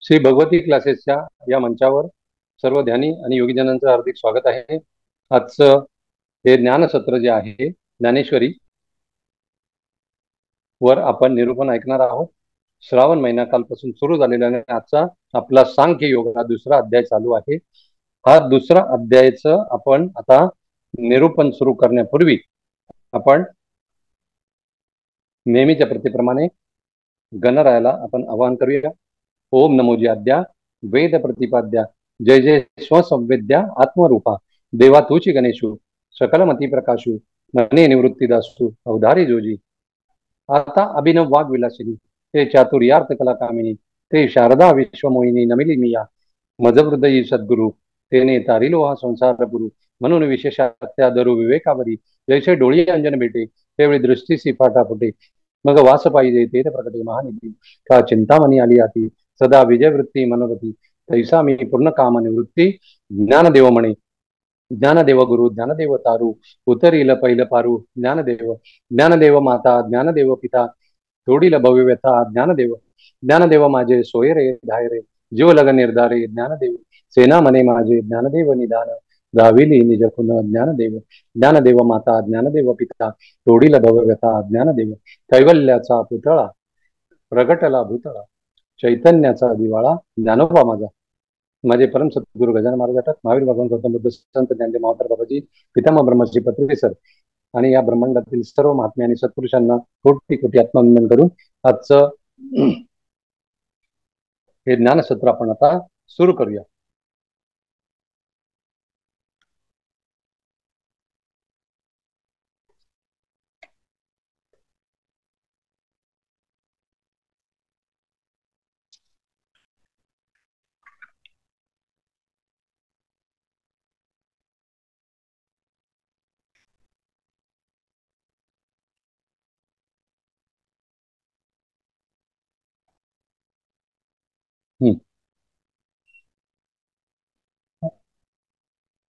श्री भगवती क्लासेसच्या या मंचावर सर्व ध्यानी आणि योगीजनांचं हार्दिक स्वागत आहे. आजचं हे ज्ञानसत्र जे आहे ज्ञानेश्वरी वर आपण निरूपण ऐकणार आहोत. श्रावण महिना कालपासून सुरू झालेला आहे. आजचा आपला सांख्य योग हा दुसरा अध्याय चालू आहे. हा दुसरा अध्यायाचं आपण आता निरूपण सुरू करण्यापूर्वी आपण नेहमीच्या प्रतीप्रमाणे गणरायाला आपण आवाहन करूया. ओम नमोजी आद्या वेद प्रतिपाद्या जय जय स्वसंवेद्या आत्मरूपा देवा तूची गणेशू सकलमती प्रकाशू मने निवृत्तीदासू अवधारी जोजी. आता अभिनव वाघ विलासिनी ते चातुर्यार्थ कला कामिनी ते शारदा विश्वमोहिनी नमिली मिया मजहृदयी सद्गुरु तेने तारिलो हा संसार गुरु म्हणून विशेषात्या दरु विवेकावरी जैसे डोळी अंजन भेटे त्यावेळी दृष्टीसी फाटा फुटे मग वास पाहिजे ते प्रकटे महानिधी का चिंतामणी आली आती सदा विजयवृत्ती मनोरथी तैसा मी पूर्ण काम निवृत्ती ज्ञानदेव म्हणे ज्ञानदेव गुरु ज्ञानदेव तारू उतरील पहिलं पारू ज्ञानदेव ज्ञानदेव माता ज्ञानदेव पिता तोडील भव्य व्यथा ज्ञानदेव ज्ञानदेव माझे सोय रे धाय रे जीव लग निर्धारे ज्ञानदेव सेना मने माझे ज्ञानदेव निदान दाविली निज खुन ज्ञानदेव ज्ञानदेव माता ज्ञानदेव पिता तोडील भव्य व्यथा ज्ञानदेव कैवल्याचा पुतळा प्रगटला भूतळा चैतन्याचा दिवाळा ज्ञानोबा माझा. माझे परम सद्गुरु गजानन महाराज आठवत महावीर भगवान गौतम बुद्ध संत ज्ञानदेव महातर बाबाजी पितामह ब्रह्मश्री पत्रे सर आणि या ब्रह्मांडातील सर्व महात्मे आणि सत्पुरुषांना कोटी कोटी आत्मवंदन करून आजचं हे ज्ञानसत्र आपण आता सुरू करूया.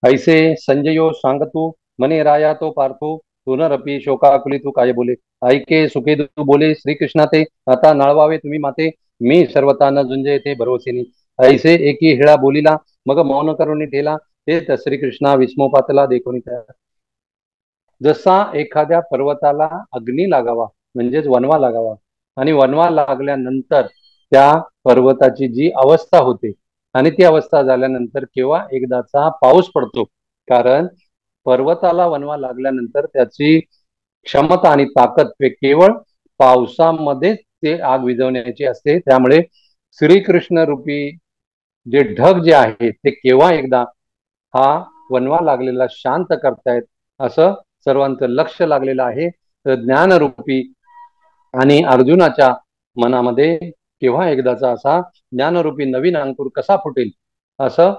ऐसे संजयो सांगतू मने राया तो पार्थू पुनरपी शोकाकुली तू काय बोले ऐके सुखे तू बोले श्रीकृष्णा ते आता नाळवावे तुम्ही माते मी सर्वता न झुंजे ते भरोसेनी ऐसे एकी हिळा बोलिला मग मौन करून ठेला ते श्रीकृष्णा विस्मोपातला देखून जसा एखाद्या पर्वताला अग्नी लागावा म्हणजेच वनवा लागावा आणि वनवा लागल्यानंतर त्या पर्वताची जी अवस्था होते आणि ती अवस्था झाल्यानंतर केव्हा एकदाचा पाऊस पडतो, कारण पर्वताला वनवा लागल्यानंतर त्याची क्षमता आणि ताकद केवळ पावसामध्येच ते आग विझवण्याची असते. त्यामुळे श्रीकृष्ण रूपी जे ढग जे आहे ते केव्हा एकदा हा वनवा लागलेला शांत करतायत असं सर्वांचं लक्ष लागलेलं आहे. तर ज्ञानरूपी आणि अर्जुनाच्या मनामध्ये केव्हा एकदाचा असा ज्ञानरूपी नवीन अंकुर कसा फुटेल असं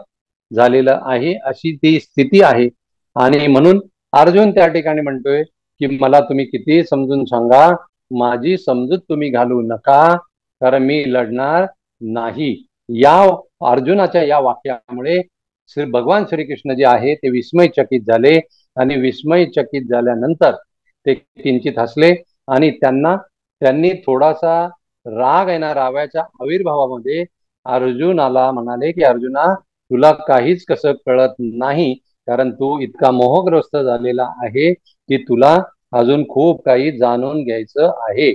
झालेलं आहे, अशी ती स्थिती आहे. आणि म्हणून अर्जुन त्या ठिकाणी म्हणतोय की मला तुम्ही किती समजून सांगा, माझी समजूत तुम्ही घालू नका, कारण मी लढणार नाही. या अर्जुनाच्या या वाक्यामुळे भगवान श्रीकृष्ण जे आहे ते विस्मयचकित झाले आणि विस्मयचकित झाल्यानंतर ते किंचित हसले आणि त्यांनी थोडासा राग आहे ना, रागाच्या आविर्भावामध्ये अर्जुनाला म्हणाले की अर्जुना तुला काहीच कसं कळत नाही, कारण तू इतका मोहग्रस्त झालेला आहे की तुला अजून खूप काही जाणून घ्यायचं आहे.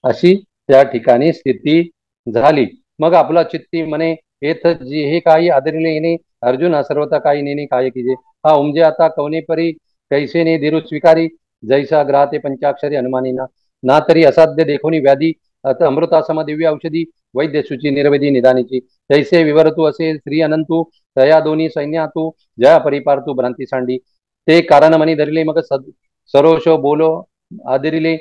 अशी त्या ठिकाणी स्थिती झाली. मग आपला चित्ती म्हणे येथ जी हे काही आदरिले येणे अर्जुन सर्वता काही नेणे काय कीजे हा उमजे आता कवने परी कैसे ने धीरू स्वीकारी जैसा ग्राहते पंचाक्षरी हनुमानीना ना तरी असाध्य देखोनी व्याधी अमृतासम दिव्य औषधी वैद्य शुची निर्वेदी निदानीची तैसे विवरतू असे श्री अनंतू तया दोन्ही सैन्यातू जया परिपारतू भ्रांती सांडी ते कारण मनी धरिले मग सरोश बोलो आदरिले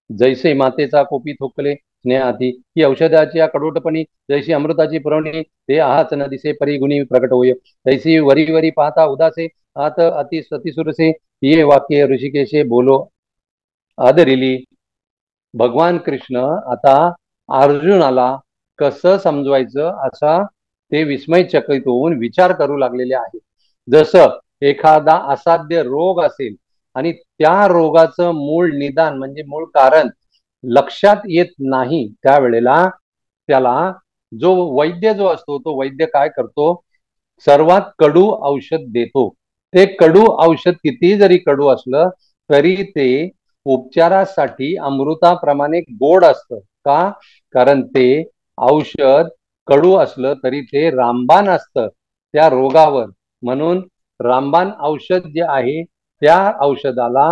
जैसे मातेचा कोपी थोकले स्नेहाती ही औषधाची या कडोटपणी जैसी अमृताची पुरवणी ते आहाच न दिसे परी गुणी प्रकट होय तैसी वरी वरी पाहता उदासे आत अति सतीसुरसे ये वाक्य ऋषिकेशे बोलो आदरिली. भगवान कृष्ण आता अर्जुनाला कसं समजवायचं असा ते विस्मयचकित होऊन विचार करू लागलेले आहे. जसं एखादा असाध्य रोग असेल आणि त्या रोगाचं मूळ निदान म्हणजे मूळ कारण लक्षात येत नाही त्यावेळेला त्याला जो वैद्य जो असतो तो वैद्य काय करतो, सर्वात कडू औषध देतो. ते कडू औषध किती जरी कडू असलं तरी ते उपचारासाठी अमृताप्रमाणे गोड असतं. का? कारण ते औषध कडू असलं तरी ते रामबाण असतं त्या रोगावर. म्हणून रामबाण औषध जे आहे त्या औषधाला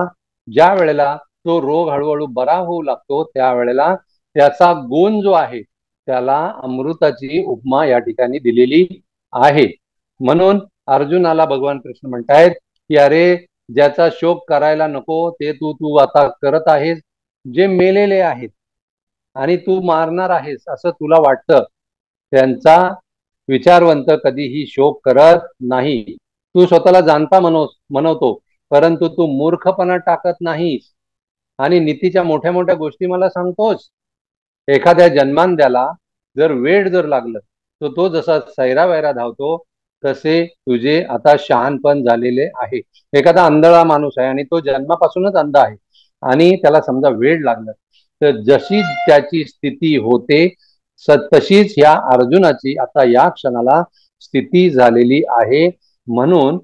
ज्या वेळेला तो रोग हळूहळू बरा होऊ लागतो त्यावेळेला त्याचा गुण जो आहे त्याला अमृताची उपमा या ठिकाणी दिलेली आहे. म्हणून अर्जुनाला भगवान कृष्ण म्हणतायत की अरे ज्याचा शोक करायला नको ते तू तू आता करत आहेस, जे मेलेले आहेत आणि तू मारणार आहेस असं तुला वाटतं, त्यांचा विचारवंत कधीही शोक करत नाही. तू स्वतःला जाणता म्हणवतो, परंतु तू मूर्खपणा टाकत नाहीस आणि नीतीच्या मोठ्या मोठ्या गोष्टी मला सांगतोस. एखाद्या जन्मांद्याला जर वेळ जर लागलं तर तो जसा सैरावैरा धावतो तसे तुझे आता शहाणपण झालेले आहे. एखादा आंधळा माणूस आहे आणि तो जन्मापासूनच अंध आहे आणि त्याला समजा वेळ लागला तर जशी त्याची स्थिती होते तशीच या अर्जुनाची आता या क्षणाला स्थिती झालेली आहे. म्हणून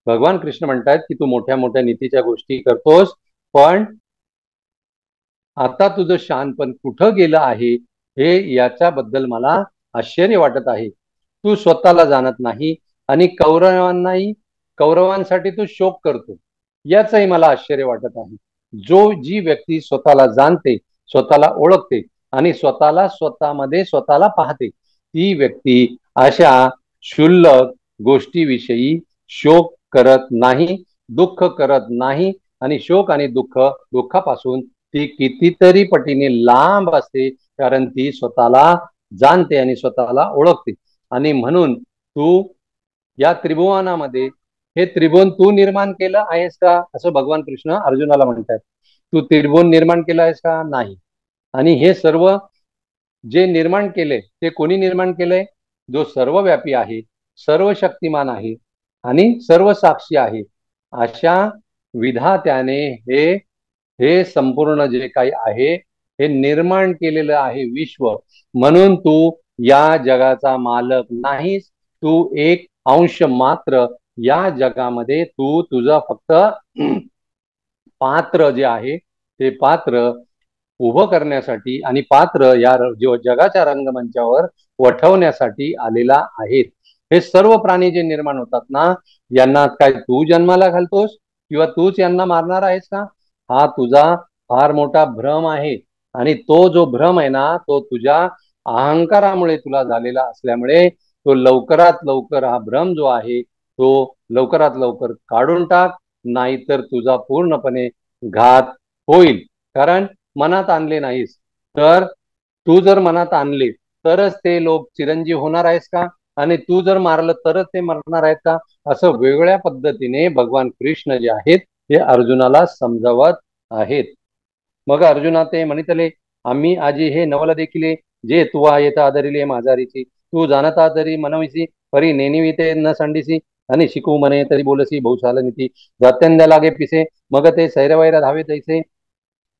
भगवान कृष्ण म्हणतात की तू मोठ्या मोठ्या नीतीच्या गोष्टी करतोस, पण आता तुझं शहाणपण कुठं गेलं आहे हे याच्याबद्दल मला आश्चर्य वाटत आहे. तू स्वतःला जाणत नाही आणि कौरवांसाठी तू शोक करतो, याचंही मला आश्चर्य वाटत आहे. जी व्यक्ती स्वतःला जाणते, स्वतःला ओळखते आणि स्वतःमध्ये स्वतःला पाहते ती व्यक्ती अशा क्षुल्लक गोष्टीविषयी शोक करत नाही, दुःख करत नाही आणि शोक आणि दुःखापासून ती कितीतरी पटीने लांब असते, कारण ती स्वतःला जाणते आणि स्वतःला ओळखते. आणि म्हणून तू या त्रिभुवनामध्ये हे त्रिभुवन तू निर्माण केलं आहेस का असं भगवान कृष्ण अर्जुनाला म्हणतात. तू त्रिभुवन निर्माण केलं आहेस का? नाही. आणि हे सर्व जे निर्माण केले ते कोणी निर्माण केलंय? जो सर्वव्यापी आहे, सर्व शक्तिमान आहे आणि सर्व साक्षी आहे अशा विधात्याने हे संपूर्ण जे काही आहे हे निर्माण केलेलं आहे विश्व. म्हणून तू या जगाचा मालक नाहीस, तू एक अंश मात्र या जगामध्ये तू तुझं फक्त पात्र जे आहे ते पात्र उभं करण्यासाठी आणि पात्र या जगाच्या रंगमंचावर वठवण्यासाठी आलेला आहे. हे सर्व प्राणी जे निर्माण होतात ना, यांना काय तू जन्माला घालतोस किंवा तूच यांना मारणार आहेस का? हा तुझा फार मोठा भ्रम आहे आणि तो जो भ्रम आहे ना तो तुझ्या अहंकारामुळे तुला झालेला असल्यामुळे तो लवकरात लवकर हा भ्रम जो आहे तो लवकरात लवकर काढून टाक, नाहीतर तुझा पूर्णपणे घात होईल. कारण मनात आणले नाहीस तर तू जर मनात आणले तरच ते लोक चिरंजीव होणार आहेस का? आणि तू जर मारलं तरच ते मरणार आहेत का? असं वेगळ्या पद्धतीने भगवान कृष्ण जे आहेत ते अर्जुनाला समजावत आहेत. मग अर्जुना ते म्हणितले आम्ही आजी हे नवल देखील जे तुवा येता आदरिले माझारीची तू जाणता तरी मनविसी परी नेनिविते न संडिसी आणि शिकू म्हणे तरी बोलसी बहुशाल नीती जात्यांद्या लागे पिसे मग ते सैरवैर धावे तैसे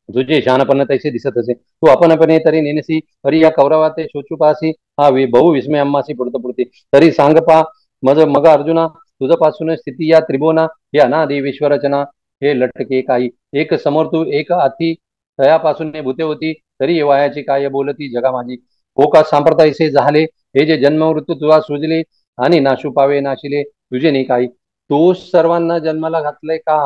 तुझे शहाणपण तैसे दिसत असे तू आपणपणे तरी नेनसी परी या कौरवा ते शोचू पासी हा बहु विस्मय अम्मासी पुढत पुढते तरी सांग पा मग अर्जुना तुझ पासून स्थिती या त्रिभुवना हे अनादि विश्वरचना हे लटके काही एक समोर तू एक अति तयापासून भूते होती तरी वायाची काय बोलती जगा माझी हो का सांप्रदायसे झाले हे जे जन्म मृत्यू तुला सुजले आणि नाशू पावे नाशिले तुझे नाही काही तूच सर्वांना जन्माला घातलंय का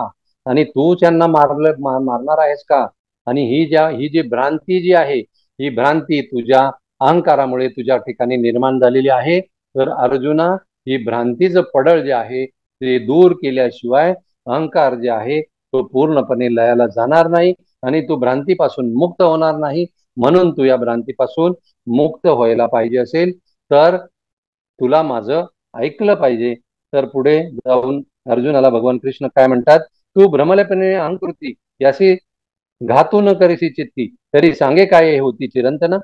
आणि तूच यांना मारणार आहेस का? आणि ही जी भ्रांती जी आहे ही भ्रांती तुझ्या अहंकारामुळे तुझ्या ठिकाणी निर्माण झालेली आहे. तर अर्जुना ही भ्रांतीचं पडळ जे आहे ते दूर केल्याशिवाय अहंकार जे आहे तो पूर्णपणे लयाला जाणार नाही आणि तू भ्रांतीपासून मुक्त होणार नाही. म्हणून तू या भ्रांतीपासून मुक्त व्हायला पाहिजे असेल तर तुला माझं ऐकलं पाहिजे. तर पुढे जाऊन अर्जुनाला भगवान कृष्ण काय म्हणतात, तू भ्रमलेपणे अहंकृती याशी घातू न करीसी चित्ती तरी सांगे काय होती चिरंतन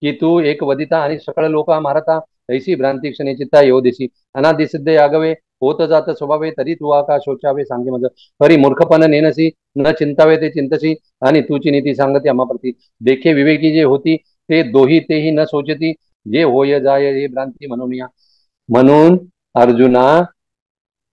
की तू एक वदिता आणि सकळ लोका मारता तैसी भ्रांती क्षणी चित्ता येऊ देशी अनादिसिद्ध यागवे होत जात स्वभावे तरी तू आका शोचावे सांगे मज खरी मूर्खपण नेनसी न चिंतावे ते चिंतसी आणि तुची नीती सांगते आम्हाप्रती देखे विवेकी जे होती ते दोही तेही न सोचती जे होय जाय हे भ्रांती म्हणून या म्हणून अर्जुना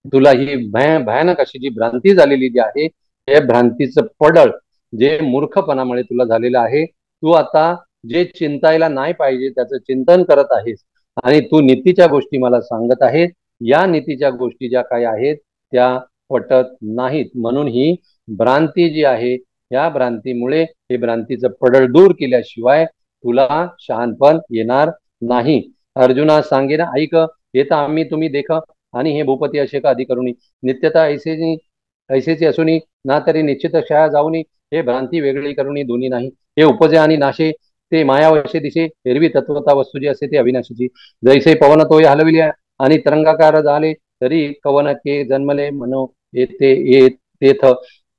तुला ही भयानक अशी जी भ्रांती झालेली जी आहे त्या भ्रांतीचं पडळ जे मूर्खपणामुळे तुला झालेलं आहे तू आता जे चिंतायला नाही पाहिजे त्याचं चिंतन करत आहेस आणि तू नीतीच्या गोष्टी मला सांगत आहेस या नीतीच्या गोष्टी ज्या काही आहेत त्या पटत नाहीत म्हणून ही भ्रांती जी आहे या भ्रांतीमुळे हे भ्रांतीचं पडळ दूर केल्याशिवाय तुला शहाणपण येणार नाही अर्जुना सांगे ना ऐक येता आम्ही तुम्ही देख आणि हे भूपती असे का आधी करूनी नित्यता ऐसेची असूनी ना तरी निश्चित क्षया जाऊनी हे भ्रांती वेगळी करूनी दोन्ही नाही हे उपजे आणि नाशे ते मायावशे दिसे एरवी तत्वता वस्तू जी असे ते अविनाशीची जैसे पवन तो हलविले आणि तरंगाकार झाले तरी कवन के जन्मले मनो तेथ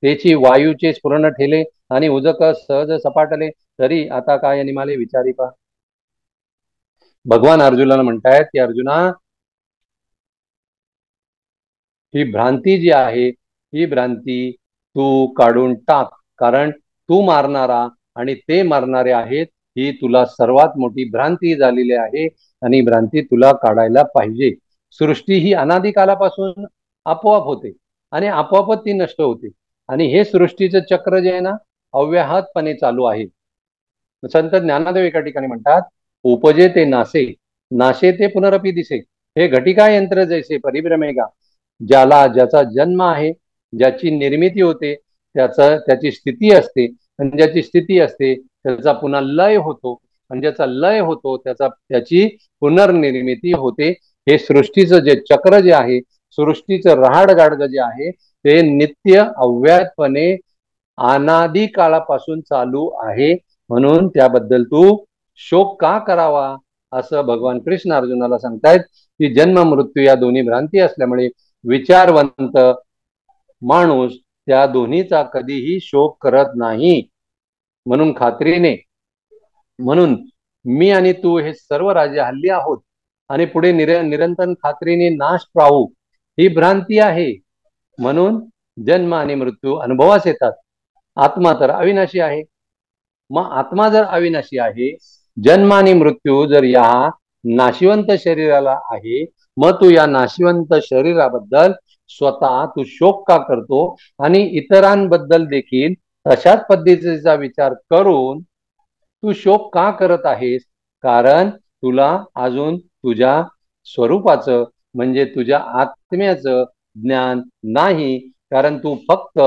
तेची वायूचे स्फुरण ठेले आणि उजक सहज सपाटले तरी आता काय निमाले विचारी पा भगवान अर्जुनाला म्हणतायत की अर्जुना ही भ्रांती जी आहे ही भ्रांती तू काढून टाक कारण तू मारणारा आणि ते मारणारे आहेत ही तुला सर्वात मोठी भ्रांती झालेली आहे आणि भ्रांती तुला काढायला पाहिजे सृष्टी ही अनादिकालापासून आपोआप होते आणि आपोआपच ती नष्ट होते आणि हे सृष्टीचं चक्र जे आहे ना अव्याहतपणे चालू आहे संत ज्ञानदेव एका ठिकाणी म्हणतात उपजे ते नासे नाशे ते पुनरपी दिसे हे घटिका यंत्र जैसे परिभ्रमेगा ज्याला ज्याचा जन्म आहे ज्याची निर्मिती होते त्याची स्थिती असते आणि ज्याची स्थिती असते त्याचा पुन्हा लय होतो आणि ज्याचा लय होतो त्याची पुनर्निर्मिती होते हे सृष्टीचं जे चक्र जे आहे सृष्टीचं रहाडगाडग जे आहे ते नित्य अव्याहतपणे अनादी काळापासून चालू आहे म्हणून त्याबद्दल तू शोक का करावा असं भगवान कृष्ण अर्जुनाला सांगतायत की जन्म मृत्यू या दोन्ही भ्रांती असल्यामुळे विचारवंत माणूस त्या दोन्हीचा कधीही शोक करत नाही म्हणून खात्रीने म्हणून मी आणि तू हे सर्व राजे हल्ली आहोत आणि पुढे निरंतर खात्रीने नाश पाहू ही भ्रांती आहे म्हणून जन्म आणि मृत्यू अनुभवास येतात आत्मा तर अविनाशी आहे मग आत्मा जर अविनाशी आहे जन्म आणि मृत्यू जर या नाशिवंत शरीराला आहे मग तू या नाशिवंत शरीराबद्दल स्वतः तू शोक का करतो आणि इतरांबद्दल देखील तशाच पद्धतीचा विचार करून तू शोक का करत आहेस कारण तुला अजून तुझ्या स्वरूपाचं म्हणजे तुझ्या आत्म्याचं ज्ञान नाही कारण तू फक्त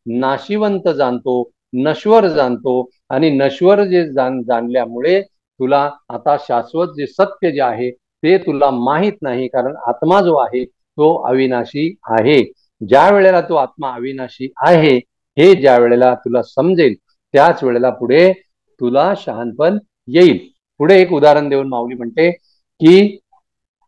नाशिवंत जाणतो नश्वर जाणतो आणि नश्वर जे जाणल्यामुळे तुला आता शाश्वत जे सत्य जे आहे ते तुला माहित नाही कारण आत्मा जो आहे तो अविनाशी आहे ज्या वेळेला तो आत्मा अविनाशी आहे हे ज्या वेळेला तुला समजेल त्याच वेळेला पुढे तुला शहाणपण येईल पुढे एक उदाहरण देऊन माऊली म्हणते की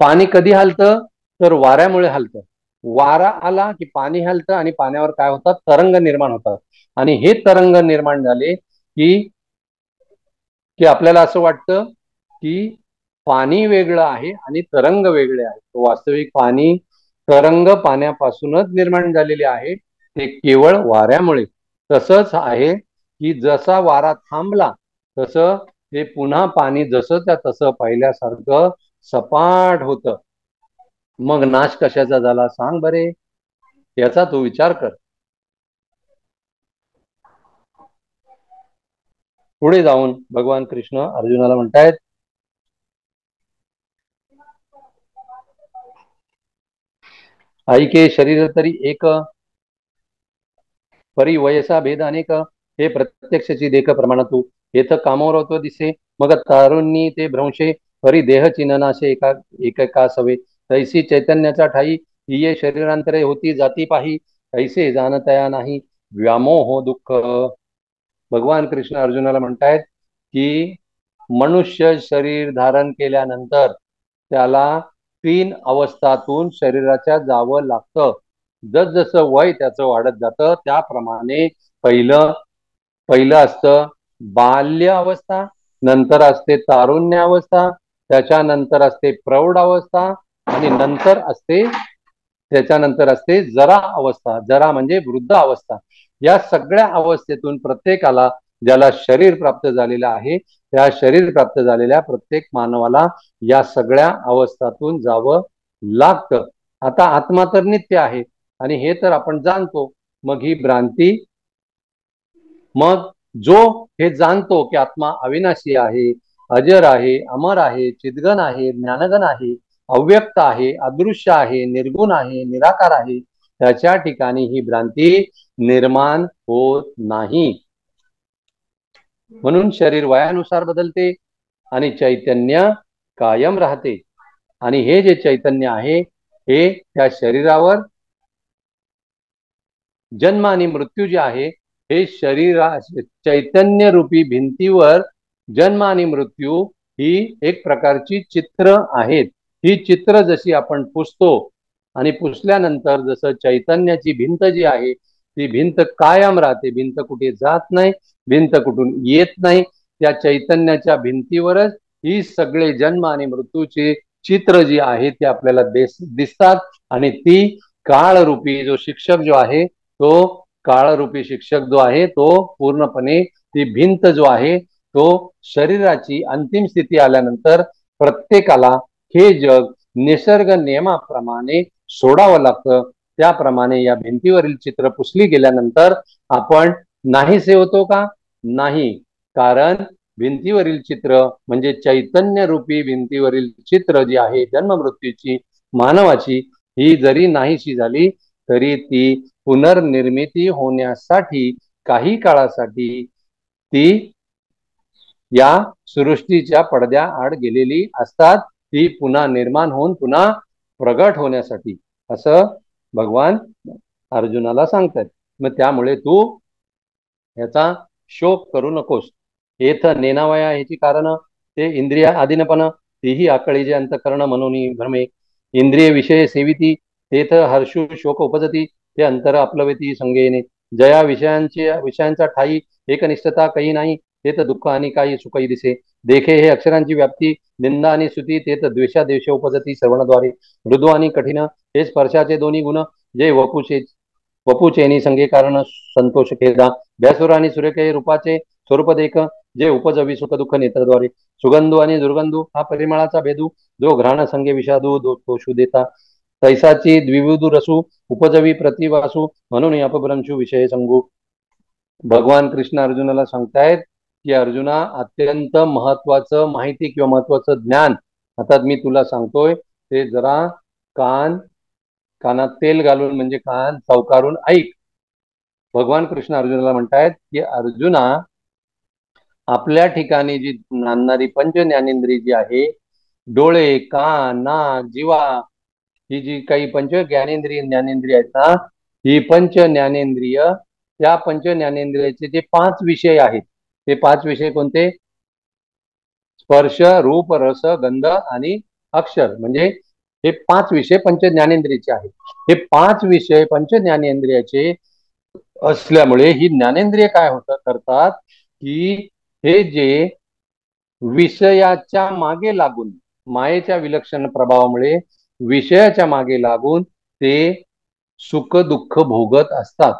पाणी कधी हलतं तर वाऱ्यामुळे हलतं वारा आला की पाणी हलतं आणि पाण्यावर काय होतात तरंग निर्माण होतात आणि हे तरंग निर्माण झाले की आपल्याला असं वाटतं की पाणी वेगळं आहे आणि तरंग वेगळे आहे वास्तविक पाणी तरंग पाण्यापासूनच निर्माण झालेले आहे ते केवळ वाऱ्यामुळे तसंच आहे की जसा वारा थांबला तसं ते पुन्हा पाणी जसं त्या तसं पहिल्यासारखं सपाट होतं मग नाश कशाचा झाला सांग बरे याचा तू विचार कर पुढे जाऊन भगवान कृष्ण अर्जुनाला म्हणतायत ऐके शरीर तरी एक परी वयसा भेद अनेक हे प्रत्यक्षची देख प्रमाण तू येथ कामोरत्व दिसे मग तारुणी ते भ्रंशे परी देह चिन्हनाशे एका सवे तैसी चैतन्याचा ठाई ये शरीरांतरे होती जाती पाही तैसे जाणतया नाही व्यामोह दुःख भगवान कृष्ण अर्जुनाला म्हणतायत की मनुष्य शरीर धारण केल्यानंतर त्याला 3 अवस्थातून शरीराच्या जावं लागतं जसजसं वय त्याचं वाढत जातं त्याप्रमाणे पहिलं असतं बाल्य अवस्था नंतर असते तारुण्य अवस्था त्याच्यानंतर असते प्रौढ अवस्था आणि नंतर असते त्याच्यानंतर असते जरा अवस्था, जरा म्हणजे वृद्ध अवस्था. या सगळ्या अवस्थेतून प्रत्येकाला, ज्याला शरीर प्राप्त झालेलं आहे, त्या शरीर प्राप्त झालेल्या प्रत्येक मानवाला या सगळ्या अवस्थातून जावं लागतं. आता आत्मा तर नित्य आहे आणि हे तर आपण जाणतो. मग ही भ्रांती, मग जो हे जाणतो की आत्मा अविनाशी आहे, अजर आहे, अमर आहे, चिद्गन आहे, ज्ञानगन आहे, अव्यक्त आहे, अदृश्य आहे, निर्गुण आहे, निराकार आहे, त्याच्या ठिकाणी ही भ्रांती निर्माण होत नाही. म्हणून शरीर वयानुसार बदलते आणि चैतन्य कायम राहते. आणि हे जे चैतन्य आहे हे त्या शरीरावर, जन्म आणि मृत्यू जे आहे हे शरीरा चैतन्य रूपी भिंतीवर जन्म आणि मृत्यू ही एक प्रकारची चित्र आहेत. ही चित्र जशी आपण पुसतो आणि पुसल्यानंतर जसं चैतन्याची भिंत जी आहे ती भिंत कायम राहते, भिंत कुठे जात नाही, भिंत कुठून येत नाही, त्या चैतन्याच्या भिंतीवरच ही सगळे जन्म आणि मृत्यूची चित्र जी आहे ती आपल्याला दिसतात. आणि ती काळरूपी जो शिक्षक जो आहे, तो काळरूपी शिक्षक जो आहे तो पूर्णपणे, ती भिंत जो आहे तो शरीराची अंतिम स्थिती आल्यानंतर प्रत्येकाला हे जग निसर्ग नियमाप्रमाणे सोडावं लागतं. त्याप्रमाणे या भिंतीवरील चित्र पुसली गेल्यानंतर आपण नाहीसे होतो का? नाही. कारण भिंतीवरील चित्र म्हणजे चैतन्य रूपी भिंतीवरील चित्र जी आहे जन्म मृत्यूची मानवाची, ही जरी नाहीशी झाली तरी ती पुनर्निर्मिती होण्यासाठी काही काळासाठी ती या सृष्टीच्या पडद्या आड गेलेली असतात. ती पुन्हा निर्माण होऊन पुन्हा प्रगट होण्यासाठी, असं भगवान अर्जुनाला सांगतात. मग त्यामुळे तू याचा शोक करू नकोस. येथ नेनावया ह्याची कारण ते इंद्रिय अधीनपण, तेही आकळीचे अंतकरण म्हणून भ्रमे. इंद्रिय विषय सेविती तेथ हर्षु शोक उपजती, ते अंतर आपलवेती संगेने. जया विषयांचा ठाई एकनिष्ठता काही नाही, तेथ दुःख आणि काही सुखही दिसे. देखे हे अक्षरांची व्याप्ती, निंदा आणि स्तुती तेथ द्वेषा देश उपजती श्रवणद्वारे. मृदू आणि कठीण हे स्पर्शाचे दोन्ही गुण, जे वपुचेनी संगे कारण संतोष खेदा. भ्यासुर आणि सुरेख हे रूपाचे स्वरूप देख, जे उपजवी सुख दुःख नेत्रद्वारे. सुगंधू आणि दुर्गंधू हा परिमळाचा भेदू, जो घ्राण संगे विषादू दोषू देता. तैसाची द्विविधू रसू, उपजवी प्रतिवासू, म्हणून अपभ्रंशू विषय संगू. भगवान कृष्ण अर्जुनाला सांगतायत की अर्जुना, अत्यंत महत्वाचं माहिती किंवा महत्वाचं ज्ञान आता मी तुला सांगतोय, ते जरा कानात तेल घालून म्हणजे कान सावकारून ऐक. भगवान कृष्ण अर्जुनाला म्हणतायत की अर्जुना, आपल्या ठिकाणी जी नांदणारी पंच ज्ञानेंद्रिय जी आहे, डोळे, कान, नाक, जिवा, ही जी काही पंच ज्ञानेंद्रिय आहेत ना, ही पंच ज्ञानेंद्रिय, त्या पंच ज्ञानेंद्रियाचे जे 5 विषय आहेत, ते 5 विषय कोणते? स्पर्श, रूप, रस, गंध आणि अक्षर, म्हणजे हे 5 विषय पंच ज्ञानेंद्रियाचे आहेत. हे 5 विषय पंच ज्ञानेंद्रियाचे असल्यामुळे ही ज्ञानेंद्रिय काय करतात की हे जे विषयाच्या मागे लागून, मायेच्या विलक्षण प्रभावामुळे विषयाच्या मागे लागून ते सुख दुःख भोगत असतात.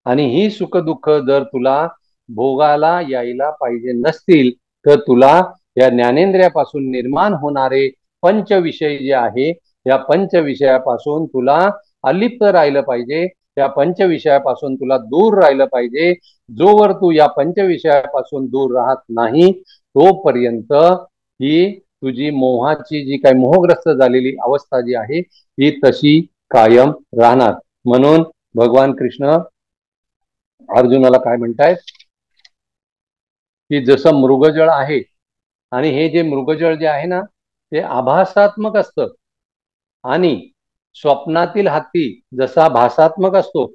आणि ही सुख दुःख जर तुला भोगाला यायला पाहिजे नसतील तर तुला या ज्ञानेंद्रियापासून निर्माण होणारे पंच विषय जे आहे, या पंच विषयापासून तुला अलिप्त राहिलं पाहिजे, त्या पंच विषयापासून तुला दूर राहिलं पाहिजे. जोवर तू या पंच विषयापासून दूर राहत नाही तोपर्यंत ही तुझी मोहाची जी काही मोहग्रस्त झालेली अवस्था जी आहे ही तशी कायम राहणार. म्हणून भगवान कृष्ण अर्जुनाला काय म्हणतायत की जसं मृगजळ आहे, आणि हे जे मृगजळ जे आहे ना ते आभासात्मक असतं, आणि स्वप्नातील हत्ती जसा भासात्मक असतो,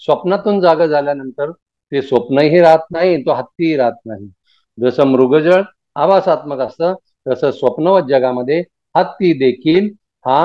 स्वप्नातून जागा झाल्यानंतर ते स्वप्नही राहत नाही, तो हत्तीही राहत नाही. जसं मृगजळ आभासात्मक असतं तसं स्वप्नवत जगामध्ये हत्ती देखील हा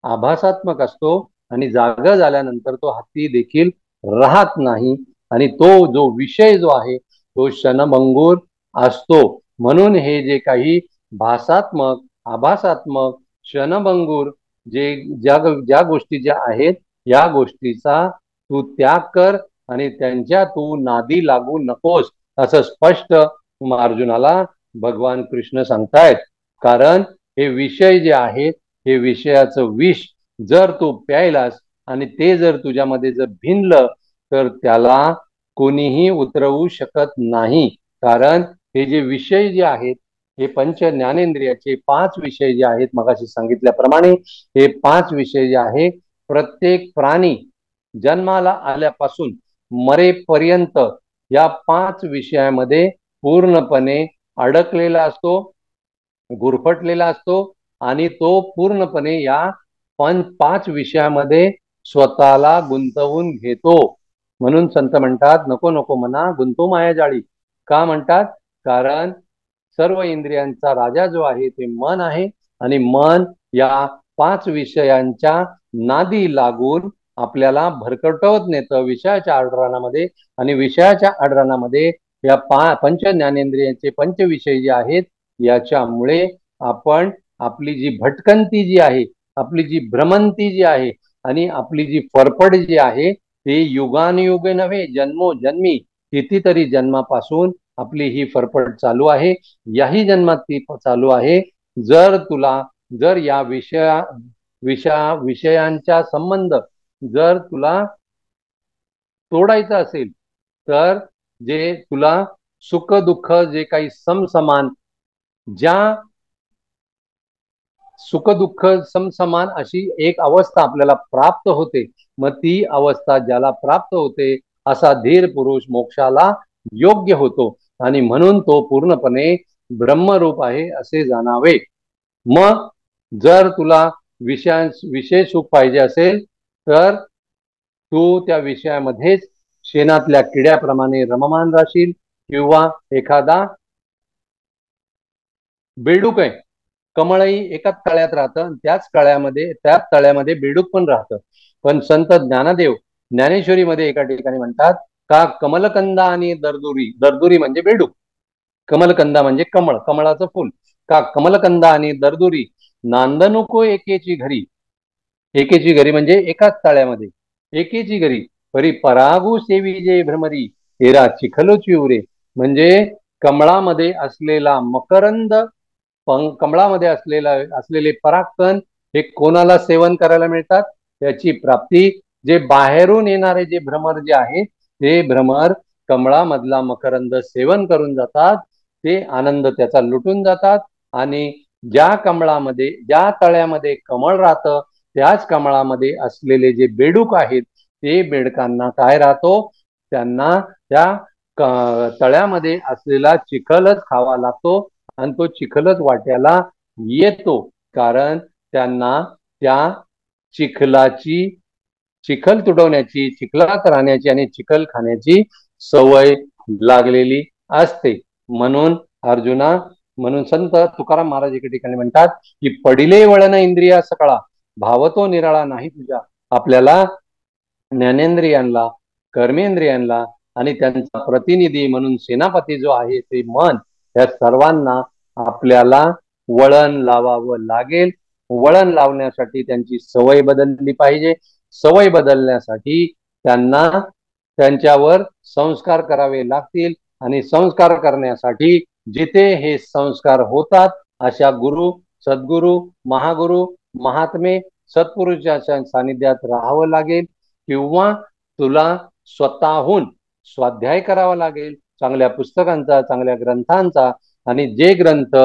आभासात्मक असतो, आणि जागा झाल्यानंतर तो हत्ती देखील राहत नाही, आणि तो जो विषय जो आहे तो क्षणभंगूर असतो. म्हणून हे जे काही भासात्मक, आभासात्मक, क्षणभंगूर जे ज्या गोष्टी ज्या आहेत या गोष्टीचा तू त्याग कर आणि त्यांच्या तू नादी लागू नकोस, असं स्पष्ट अर्जुनाला भगवान कृष्ण सांगतायत. कारण हे विषय जे आहेत हे विषयाचं विष जर तू प्यायलास आणि ते जर तुझ्यामध्ये जर भिनलं तर त्याला कोणीही उतरवू शकत नाही. कारण हे जे विषय जे आहेत हे पंच ज्ञानेंद्रियाचे 5 विषय जे आहेत मगाशी सांगितल्याप्रमाणे हे 5 विषय जे आहे प्रत्येक प्राणी जन्माला आल्यापासून मरेपर्यंत या 5 विषयामध्ये पूर्णपणे अडकलेला असतो, गुरफटलेला असतो आणि तो पूर्णपणे या 5 विषयामध्ये स्वतःला गुंतवून घेतो. म्हणून संत म्हणतात नको नको मना गुंतो मायाजाळी. का म्हणतात? कारण सर्व इंद्रियांचा राजा जो आहे ते मन आहे आणि मन या 5 विषयांच्या नादी लागून आपल्याला भरकटवत नेतं विषयाच्या आडरानामध्ये. आणि विषयाच्या आडरानामध्ये या पंच ज्ञानेंद्रियांचे पंचविषय जे आहेत याच्यामुळे आपण आपली जी भटकंती जी आहे, आपली जी भ्रमंती जी आहे आणि आपली जी फरफड जी आहे ते युगानुयुगे नव्हे जन्मोजन्मी कितीतरी जन्मापासून आपली ही फरफड चालू आहे. याही जन्मात ती चालू आहे. जर या विषयांचा संबंध जर तुला तोडायचा असेल तर जे तुला सुख दुःख जे काही समसमान, ज्या सुख दुःख समसमान अशी एक अवस्था आपल्याला प्राप्त होते, मग ती अवस्था ज्याला प्राप्त होते असा धीर पुरुष मोक्षाला योग्य होतो आणि म्हणून तो पूर्णपणे ब्रह्मरूप आहे असे जाणावे. मग जर तुला विषय सुख पाहिजे असेल तर तू त्या विषयामध्येच शेणातल्या किड्याप्रमाणे रममान राहशील. किंवा एखादा बेडूक आहे, कमळही एकाच तळ्यात राहतं, त्याच तळ्यामध्ये बेडूक पण राहतं. पण संत ज्ञानदेव ज्ञानेश्वरीमध्ये एका ठिकाणी म्हणतात का कमलकंदा आणि दर्दुरी, दर्दुरी म्हणजे बेडूक, कमलकंदा म्हणजे कमळ, कमळाचं फुल, का कमलकंदा आणि दर्दुरी नांदनुको एकेची घरी. एकेची घरी म्हणजे एकाच तळ्यामध्ये एकेची घरी परी परागू सेवी जे भ्रमरी हेरा चिखलोची उरे. म्हणजे कमळामध्ये असलेला मकरंद, कमळामध्ये असलेले परागकण हे कोणाला सेवन करायला मिळतात? त्याची प्राप्ती जे बाहेरून येणारे जे भ्रमर जे आहे ते भ्रमर कमळामधला मकरंद सेवन करून जातात, ते आनंद त्याचा लुटून जातात. आणि ज्या तळ्यामध्ये कमळ राहतं त्याच कमळामध्ये असलेले जे बेडूक आहेत ते बेडकांना काय राहतो? त्यांना त्या तळ्यामध्ये असलेला चिखलच खावा लागतो आणि तो चिखलच वाट्याला येतो. कारण त्यांना त्या चिखल तुडवण्याची, चिखलात राहण्याची आणि चिखल खाण्याची सवय लागलेली असते. म्हणून अर्जुना, म्हणून संत तुकाराम महाराज एके ठिकाणी म्हणतात की पडिले वळण इंद्रिया सकळा भावतो निराळा नाही तुझ्या. आपल्याला ज्ञानेंद्रियांना, कर्मेंद्रियांना आणि त्यांचा प्रतिनिधी म्हणून सेनापती जो आहे ते मन, या सर्वांना आपल्याला वळण लावावं लागेल. वळण लावण्यासाठी त्यांची सवय बदलली पाहिजे. सवय बदलण्यासाठी त्यांना त्यांच्यावर संस्कार करावे लागतील आणि संस्कार करण्यासाठी जिथे हे संस्कार होतात अशा गुरु, सद्गुरु, महागुरु, महात्मे, सत्पुरुषाच्या सानिध्यात राहावं लागेल. किंवा तुला स्वतःहून स्वाध्याय करावा लागेल चांगल्या पुस्तकांचा, चांगल्या ग्रंथांचा. आणि जे ग्रंथ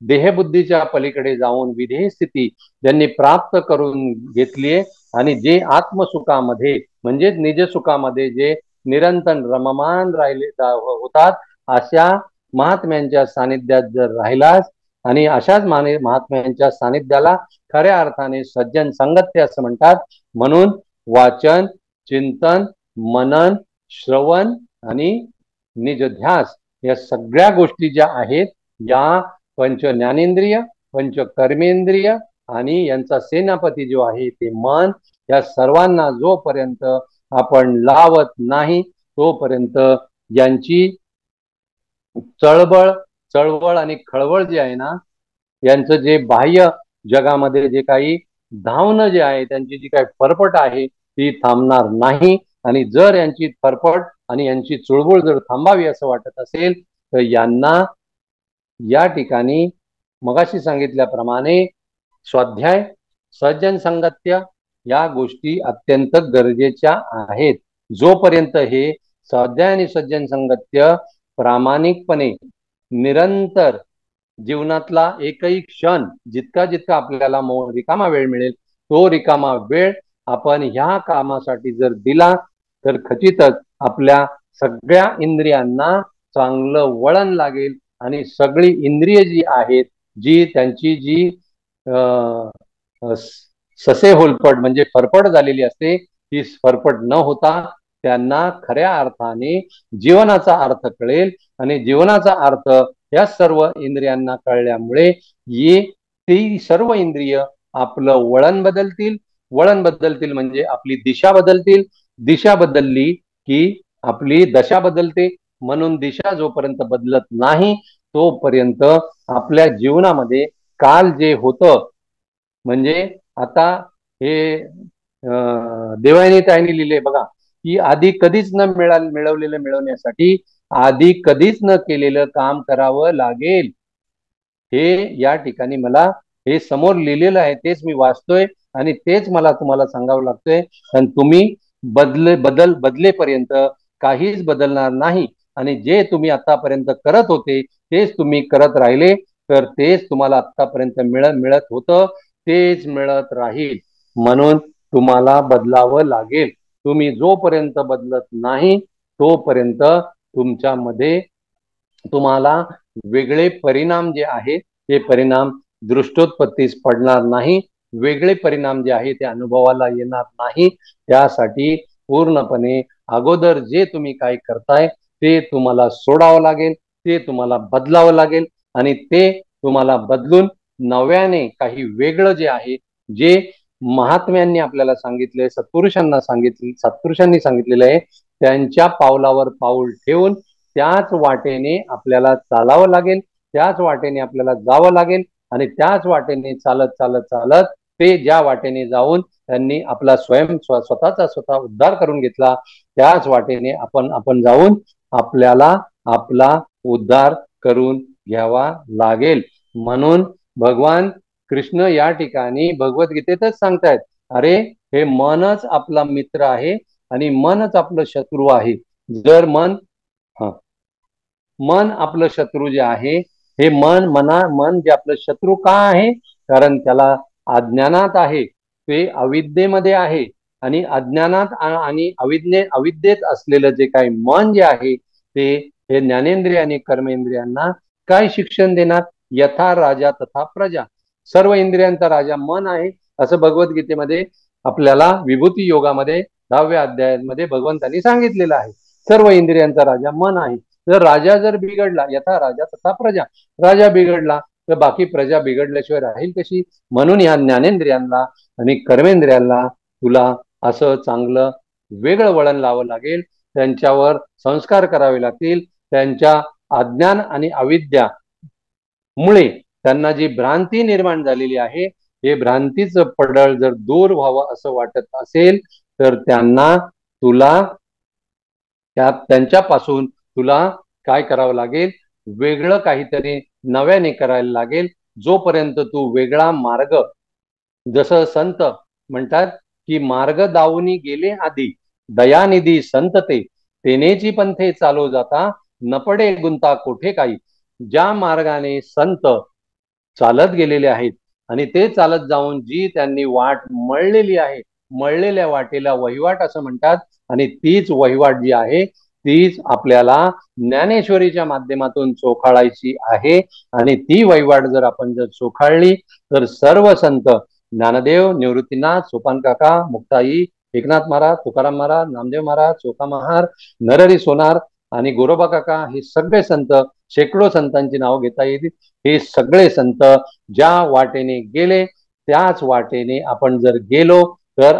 देहबुद्धीच्या पलीकडे जाऊन विधेय स्थिती ज्यांनी प्राप्त करून घेतलीये आणि जे आत्मसुखामध्ये म्हणजे निजसुखामध्ये जे निरंतर रममान राहिले होतात, अशा महात्म्यांच्या सानिध्यात जर राहिलास आणि अशाच महात्म्यांच्या सानिध्याला खऱ्या अर्थाने सज्जन संगत्य असं म्हणतात. म्हणून वाचन, चिंतन, मनन, श्रवण आणि निजध्यास या सगळ्या गोष्टी ज्या आहेत या पंच ज्ञानेंद्रिय, पंच कर्मेंद्रिय आणि यांचा सेनापती जो आहे ते मन, या सर्वांना जोपर्यंत आपण लावत नाही तोपर्यंत यांची चळवळ आणि खळवळ जी आहे ना, यांचं जे बाह्य जगामध्ये जे काही धावणं जे आहे, त्यांची जी काही फरफट आहे ती थांबणार नाही. आणि जर यांची फरफट आणि यांची चुळबुळ जर थांबावी असं वाटत असेल तर यांना या ठिकाणी मगाशी सांगितल्याप्रमाणे स्वाध्याय, सज्जन संगत्य या गोष्टी अत्यंत गरजेच्या आहेत. जोपर्यंत हे स्वाध्याय आणि सज्जन संगत्य प्रामाणिकपणे निरंतर जीवनातला एकही क्षण जितका जितका आपल्याला रिकामा वेळ मिळेल तो रिकामा वेळ आपण ह्या कामासाठी जर दिला तर खचितच आपल्या सगळ्या इंद्रियांना चांगलं वळण लागेल आणि सगळी इंद्रिय जी आहेत, जी त्यांची जी ससे होलपट म्हणजे फरफट झालेली असते, ती फरफट न होता त्यांना खऱ्या अर्थाने जीवनाचा अर्थ कळेल. आणि जीवनाचा अर्थ या सर्व इंद्रियांना कळल्यामुळे ती सर्व इंद्रिय आपलं वळण बदलतील. वळण बदलतील म्हणजे आपली दिशा बदलतील. दिशा बदलली की आपली दशा बदलते. म्हणून दिशा जोपर्यंत बदलत नाही तोपर्यंत आपल्या जीवनामध्ये काल जे होतं, म्हणजे आता हे देवानी ताईने लिहिले बघा की आधी कधीच न मिळवलेलं मिळवण्यासाठी आधी कधीच न केलेलं काम करावं लागेल. हे या ठिकाणी मला हे समोर लिहिलेलं आहे, तेच मी वाचतोय आणि तेच मला तुम्हाला सांगावं लागतंय. आणि तुम्ही बदलेपर्यंत काहीच बदलणार नाही. आणि जे तुम्ही आतापर्यंत करत होते तेच तुम्ही करत राहिले तर तेच तुम्हाला आतापर्यंत मिळत होतं, तेच मिळत राहील. म्हणून तुम्हाला बदलावं लागेल. तुम्ही जोपर्यंत बदलत नाही तोपर्यंत तुमच्यामध्ये तुम्हाला वेगळे परिणाम जे आहे ते परिणाम दृष्टोत्पत्तीस पडणार नाही. वेगळे परिणाम जे आहे ते अनुभवाला येणार नाही. त्यासाठी पूर्णपणे अगोदर जे तुम्ही काय करताय ते तुम्हाला सोडावं लागेल, ते तुम्हाला बदलावं लागेल. आणि ते तुम्हाला बदलून नव्याने काही वेगळं जे आहे, जे महात्म्यांनी आपल्याला सांगितले, सत्पुरुषांनी सांगितलेलं आहे, त्यांच्या पावलावर पाऊल ठेवून त्याच वाटेने आपल्याला चालावं लागेल. त्याच वाटेने आपल्याला जावं लागेल. आणि त्याच वाटेने चालत चालत चालत ते ज्या वाटेने जाऊन त्यांनी आपला स्वतःचा स्वतः उद्धार करून घेतला, त्याच वाटेने आपण जाऊन आपल्याला आपला उद्धार करून घ्यावा लागेल. म्हणून भगवान कृष्ण या ठिकाणी भगवद्गीतेतच सांगतायत, अरे हे मनच आपला मित्र आहे आणि मनच आपलं शत्रू आहे. जर मन आपलं शत्रू जे आहे, हे मन जे आपलं शत्रू का आहे, कारण त्याला अज्ञानात आहे, ते अविद्येमध्ये आहे. आणि अज्ञानात आणि अविद्येत असलेलं जे काही मन जे आहे ते हे ज्ञानेंद्रिय आणि कर्मेंद्रियांना काय शिक्षण देणार? यथा राजा तथा प्रजा. सर्व इंद्रियांचा राजा मन आहे असं भगवद्गीतेमध्ये आपल्याला विभूती योगामध्ये 10व्या अध्यायामध्ये भगवंतांनी सांगितलेलं आहे. सर्व इंद्रियांचा राजा मन आहे. जर राजा जर बिघडला, यथा राजा तथा प्रजा, राजा बिघडला तर बाकी प्रजा बिघडल्याशिवाय राहील कशी? म्हणून या ज्ञानेंद्रियांना आणि कर्मेंद्रियांना तुला असं चांगलं वेगळं वळण लावावं लागेल. त्यांच्यावर संस्कार करावे लागतील. त्यांच्या अज्ञान आणि अविद्या मुळे त्यांना जी भ्रांती निर्माण झालेली आहे, हे भ्रांतीचं पडळ जर दूर व्हावं असं वाटत असेल तर त्यांच्यापासून तुला काय करावं लागेल? वेगळं काहीतरी नव्याने करायला लागेल. जोपर्यंत तू वेगळा मार्ग, जसं संत म्हणतात की मार्ग दावूनी गेले आधी, दयानिधी संत तेनेची पंथे चालू जाता, न पडे गुंता कोठे काही. ज्या मार्गाने संत चालत गेलेले आहेत आणि ते चालत जाऊन जी त्यांनी वाट मळलेली आहे, मळलेल्या वाटेला वहिवाट असं म्हणतात. आणि तीच वहिवाट जी आहे तीच आपल्याला ज्ञानेश्वरीच्या माध्यमातून चोखाळायची आहे. आणि ती वहिवाट जर आपण जर चोखाळली तर सर्व संत, ज्ञानदेव, निवृत्तीनाथ, सोपान काका, मुक्ताई, एकनाथ महाराज, तुकाराम महाराज, नामदेव महाराज, चोखा महार, नरहरी सोनार आणि गोरोबा काका, हे सगळे संत, शेकडो संतांची नाव घेता येतील. हे सगळे संत ज्या वाटेने गेले त्याच वाटेने आपण जर गेलो तर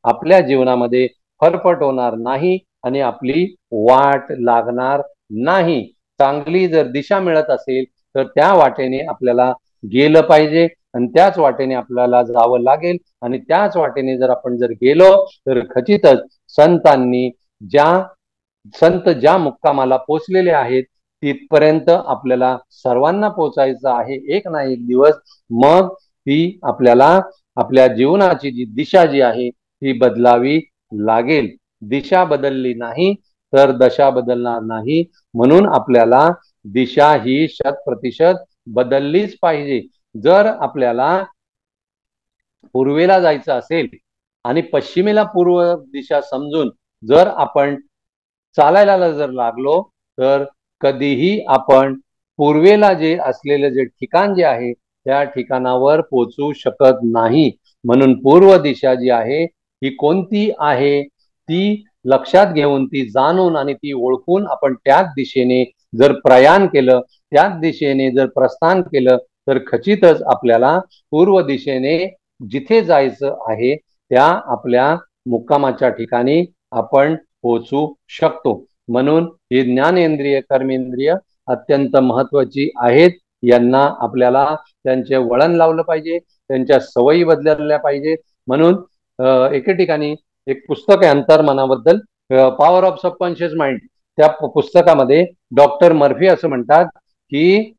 आपल्या जीवनामध्ये फरफट होणार नाही आणि आपली वाट लागणार नाही. चांगली जर दिशा मिळत असेल तर त्या वाटेने आपल्याला गेलं पाहिजे. आणि त्याच वाटेने आपल्याला जावं लागेल. आणि त्याच वाटेने जर आपण जर गेलो तर खचितच संत ज्या मुक्कामाला पोचलेले आहेत तिथपर्यंत आपल्याला सर्वांना पोचायचं आहे एक ना एक दिवस. मग ती आपल्याला आपल्या जीवनाची जी दिशा जी आहे ती बदलावी लागेल. दिशा बदलली नाही तर दशा बदलणार नाही. म्हणून आपल्याला दिशा ही 100% बदललीच पाहिजे. जर आपल्याला पूर्वेला जायचं असेल आणि पश्चिमेला पूर्व दिशा समजून जर आपण चालायला जर लागलो तर कधीही आपण पूर्वेला जे असलेले जे ठिकाण जे आहे त्या ठिकाणावर पोहोचू शकत नाही. म्हणून पूर्व दिशा जी आहे ही कोणती आहे ती लक्षात घेऊन ती जाणून आणि ती ओळखून आपण त्याच दिशेने जर प्रयाण केलं, त्याच दिशेने जर प्रस्थान केलं तर खचितच आपल्याला पूर्व दिशेने जिथे जायचं आहे त्या आपल्या मुक्कामाच्या ठिकाणी आपण पोहोचू शकतो. म्हणून ही ज्ञानेंद्रिय कर्मेंद्रिय अत्यंत महत्वाची आहेत. यांना आपल्याला त्यांचे वळण लावलं पाहिजे, त्यांच्या सवयी बदलल्या पाहिजे. म्हणून एके ठिकाणी एक पुस्तक आहे अंतर्मनाबद्दल, पॉवर ऑफ सबकॉन्शियस माइंड. त्या पुस्तकामध्ये डॉक्टर मर्फी असं म्हणतात की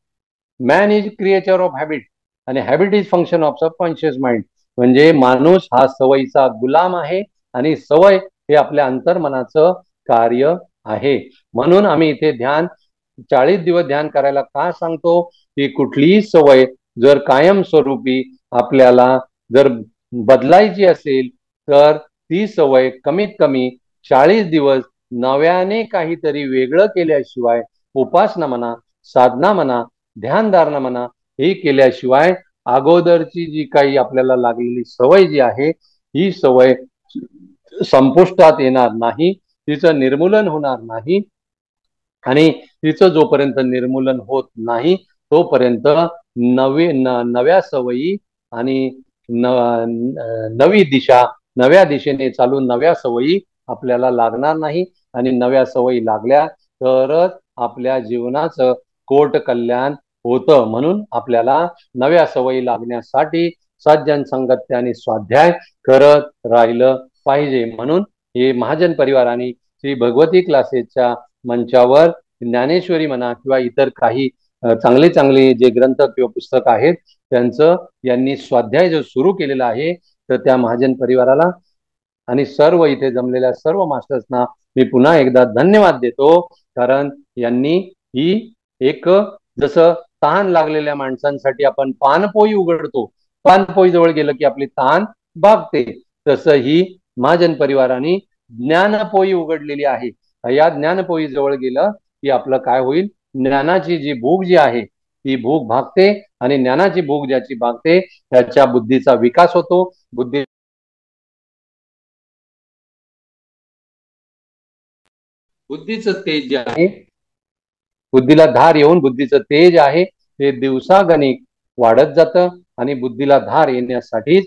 man is creature of habit आणि habit is function of subconscious mind. म्हणजे माणूस हा सवयीचा गुलाम आहे आणि सवय हे आपल्या अंतर्मनाचं कार्य आहे. म्हणून आम्ही इथे 40 दिवस ध्यान करायला का सांगतो की कुठलीही सवय जर कायमस्वरूपी आपल्याला जर बदलायची असेल तर ती सवय कमीत कमी 40 दिवस नव्याने काहीतरी वेगळं केल्याशिवाय, उपासना म्हणा, साधना म्हणा, ध्यानधारणा म्हणा, हे केल्याशिवाय अगोदरची जी काही आपल्याला लागलेली सवय जी आहे ही सवय संपुष्टात येणार नाही, तिचं निर्मूलन होणार नाही. आणि तिचं जोपर्यंत निर्मूलन होत नाही तोपर्यंत नव्या सवयी आणि नवी दिशा, नव्या दिशेने चालून नव्या सवयी आपल्याला लागणार नाही. आणि नव्या सवयी लागल्या तरच आपल्या जीवनाचं कोट कल्याण होतं. म्हणून आपल्याला नव्या सवयी लागण्यासाठी सज्जन संगत्य आणि स्वाध्याय करत राहिलं पाहिजे. म्हणून हे महाजन परिवाराने श्री भगवती क्लासेसच्या मंचावर ज्ञानेश्वरी म्हणा किंवा इतर काही चांगले चांगले जे ग्रंथ किंवा पुस्तक आहेत त्यांचं यांनी स्वाध्याय जो सुरू केलेला आहे तर त्या महाजन परिवाराला आणि सर्व इथे जमलेल्या सर्व मास्टर्सना मी पुन्हा एकदा धन्यवाद देतो. कारण यांनी ही एक जसं तहान लागलेल्या माणसांसाठी आपण पानपोई उघडतो, पानपोई जवळ गेलं की आपली तहान भागते, तसं ही महाजन परिवाराने ज्ञानपोई उघडलेली आहे. या ज्ञानपोई जवळ गेलं की आपलं काय होईल, ज्ञानाची जी भूक जी आहे ती भूक भागते आणि ज्ञानाची भूक ज्याची भागते त्याच्या बुद्धीचा विकास होतो. बुद्धीचं तेज जे आहे, बुद्धीला धार येऊन बुद्धीचं तेज आहे ते दिवसागणिक वाढत जातं. आणि बुद्धीला धार येण्यासाठी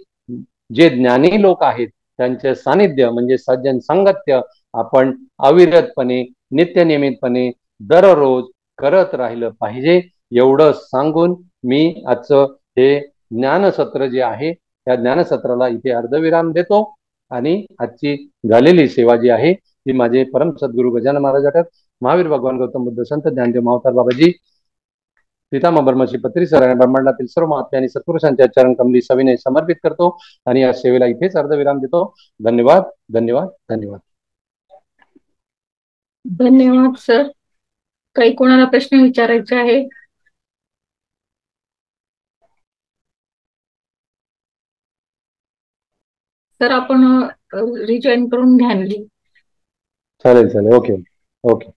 जे ज्ञानी लोक आहेत त्यांचे सानिध्य म्हणजे सज्जन संगत्य आपण अविरतपणे नित्यनियमितपणे दररोज करत राहिलं पाहिजे. एवढं सांगून मी आजचं हे ज्ञानसत्र जे आहे त्या ज्ञानसत्राला इथे अर्धविराम देतो. आणि आजची झालेली सेवा जी आहे ती माझे परम सद्गुरु गजानन महाराज अटक, महावीर भगवान गौतम बुद्ध, संत ज्ञानदेव मावतार बाबाजी, पितामह ब्रह्मश्री पत्री सर आणि ब्रह्मांडातील सर्व महात्मे आणि सत्पुरुषांच्या चरण कमली सविनय समर्पित करतो आणि या सेवेला इथेच अर्धविराम देतो. धन्यवाद, धन्यवाद, धन्यवाद. धन्यवाद सर. काही कोणाला प्रश्न विचारायचे आहे? सर आपण रिजॉईन करून ध्यान घेऊ. चालेल चालेल, ओके ओके.